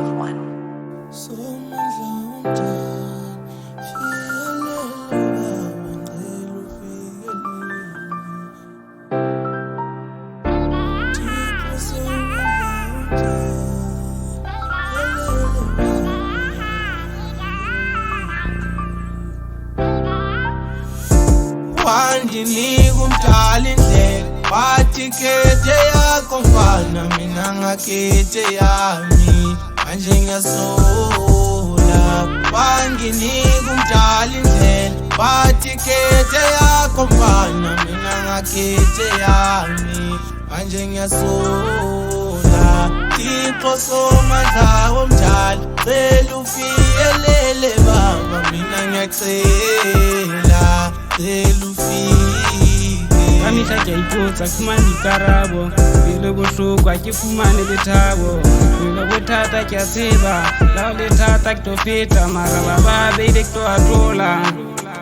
Love One. Wandinika umdala indlela wathi khethe yakho mfana mina ngakhethe yami manje ngiyasola. Wandinika umdala indlela wathi khethe yakho mfana mina ngakhethe yami manje ngiyasola. Thixo Somandla womdala cela ufikelele baba mina ngiyacela ka mehla ke a ipotsa ke fumane dikarabo pele bohloko ke fumane lethabo pele bothata ke a tseba lao lethata ke to feta mara ba ba beile ke to atola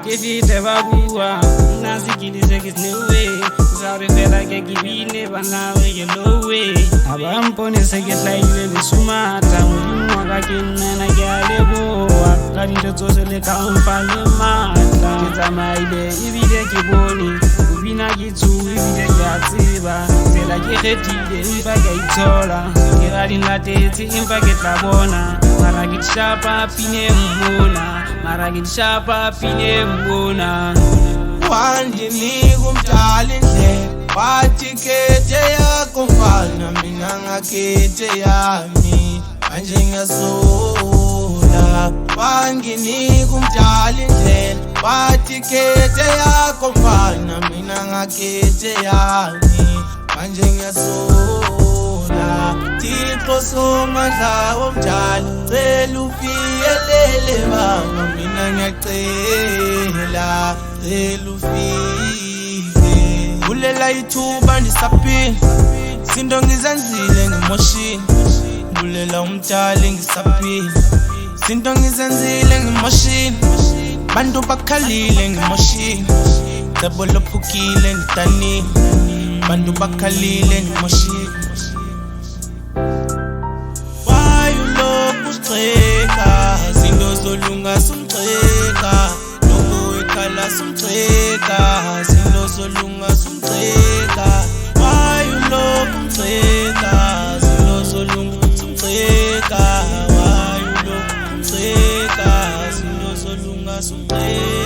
ke fete ba bua nna se ke dise ke snewe sa re fela ke bine ba nawe ke lowe a ba mpone se ke hlaile lesumata modimo wa ka ke nnena ke a leboa ka dintho tsohle le ka mfa le matla ke tsamaile ebile ke bone o bina ke tshuwe ebile ke a tseba tsela ke kgethile empa ke a itshola ke ra dinlatetse empa ke tla bona mara ke dishapa pine mmona mara ke dishapa pine mmona. Wandinika umdala indlela wathi khethe yakho mfana mina ngakhethe yami manje ngiyasola. Wandinika umdala indlela wathi khethe yakho mfana mina ngakhethe yami manje ngiyasola. Thixo Somandla womdala cela ufikelele baba mina ngiyacela cela ufike. Kulela ithuba ndisaphila izinto ngizenzile ngimoshile. Kulela umdala ngisaphila izinto ngizenzile ngimoshile. Bantu bakhalile ngimoshile cebo lophukile ngidanile. Bantu bakhalile ngimoshile. Why ulokhu usigxeka zinto zolunga sumgxeka lokho ekhala sumgxeka zinto zolunga sumgxeka. Why ulokhu ugxeka zinto zolunga sumgxeka. Why ulokhu ugxeka zinto zolunga sumgxeka.